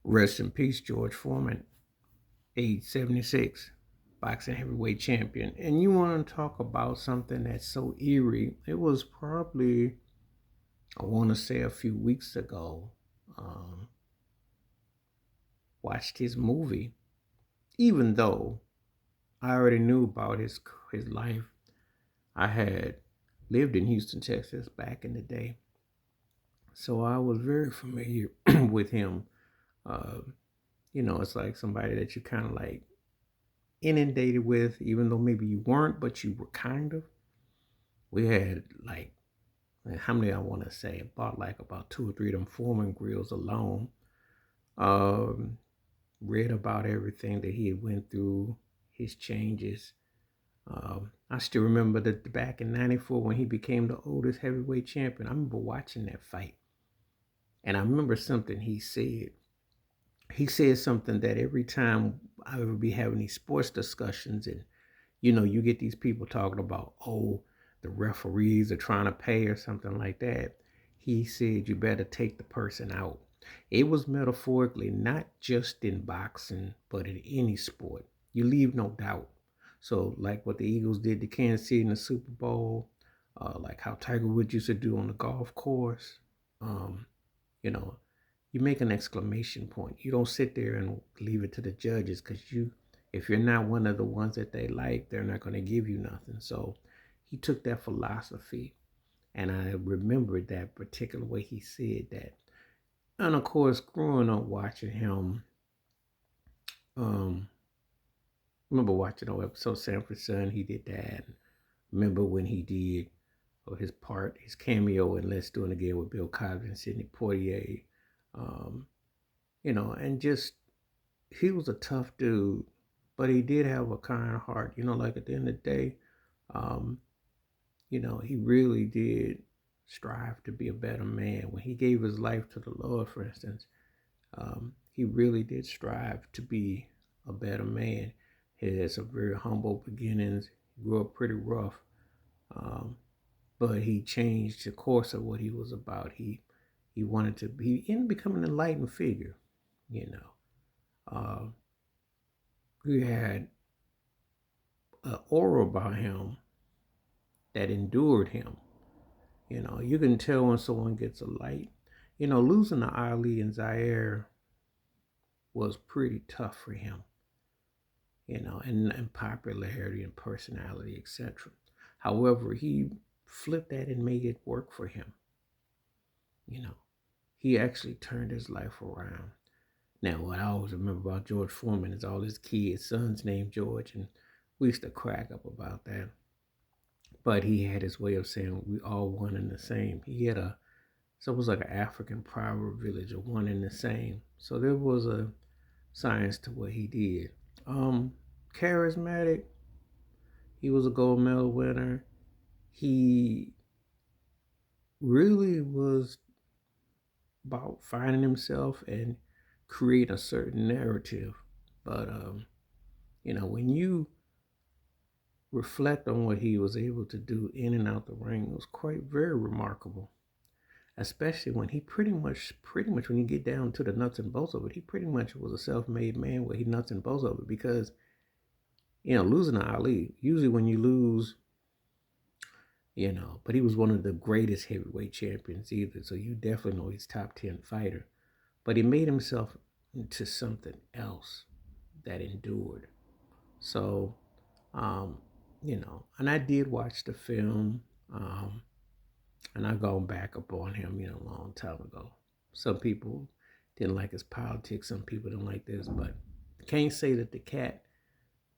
Rest in peace, George Foreman, age 76, boxing heavyweight champion. And you want to talk about something that's so eerie? It was probably, I want to say, a few weeks ago. Um, Watched his movie, even though I already knew about his life. I had lived in Houston, Texas, back in the day, so I was very familiar with him. Uh, it's like somebody that you kind of like inundated with, even though maybe you weren't, but you were kind of. We had like, how many I want to say? About two or three of them Foreman grills alone. Um, Read about everything that he had went through, his changes. I still remember that back in '94 when he became the oldest heavyweight champion. I remember watching that fight, and I remember something he said. He said something that every time I would be having these sports discussions, and you get these people talking about, oh, the referees are trying to pay or something like that. He said, you better take the person out. It was metaphorically, not just in boxing, but in any sport. You leave no doubt. So, like what the Eagles did to Kansas City in the Super Bowl, like how Tiger Woods used to do on the golf course, um, you know, you make an exclamation point. You don't sit there and leave it to the judges because if you're not one of the ones that they like, they're not going to give you nothing. So he took that philosophy, and I remembered that particular way he said that. And of course, growing up watching him, um, remember watching an episode Sanford Son, he did that. Remember when he did his cameo in Let's Do It Again with Bill Cosby and Sidney Poitier. Um, and just he was a tough dude, but he did have a kind heart. Like at the end of the day, um, he really did strive to be a better man. When he gave his life to the Lord, for instance, he really did strive to be a better man. He had some very humble beginnings. He grew up pretty rough, um, but he changed the course of what he was about. He wanted to be. He ended up becoming an enlightened figure. You know, uh, he had an aura about him that endured him. You can tell when someone gets a light. Losing to Ali and Zaire was pretty tough for him, and popularity and personality, etc. However, he flipped that and made it work for him. You know, he actually turned his life around. Now, what I always remember about George Foreman is all his kids, son's named George, and we used to crack up about that. But he had his way of saying we all one and the same. He had so it was like an African proverb village of one and the same. So there was a science to what he did. Um, Charismatic. He was a gold medal winner. He really was about finding himself and create a certain narrative. But when you reflect on what he was able to do in and out the ring, it was quite very remarkable. Especially when he pretty much when you get down to the nuts and bolts of it, he pretty much was a self-made man where he nuts and bolts of it because losing to Ali, usually when you lose, but he was one of the greatest heavyweight champions either, so you definitely know he's top 10 fighter. But he made himself into something else that endured. So, um, and I did watch the film, and I've gone back up on him, a long time ago. Some people didn't like his politics, some people didn't like this, but can't say that the cat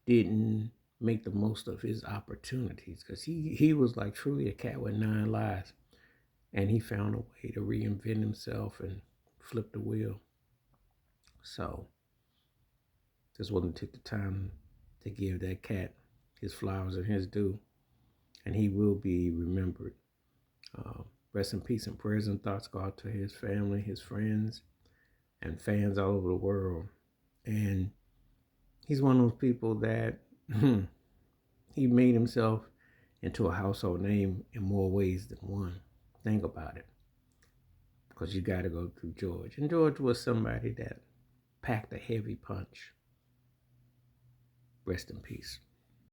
didn't make the most of his opportunities because he was like truly a cat with nine lives, and he found a way to reinvent himself and flip the wheel. So just wanted to take the time to give that cat his flowers and his due, and he will be remembered. Uh, Rest in peace and prayers and thoughts go out to his family, his friends, and fans all over the world. And he's one of those people that he made himself into a household name in more ways than one. Think about it. Because you got to go through George. And George was somebody that packed a heavy punch. Rest in peace.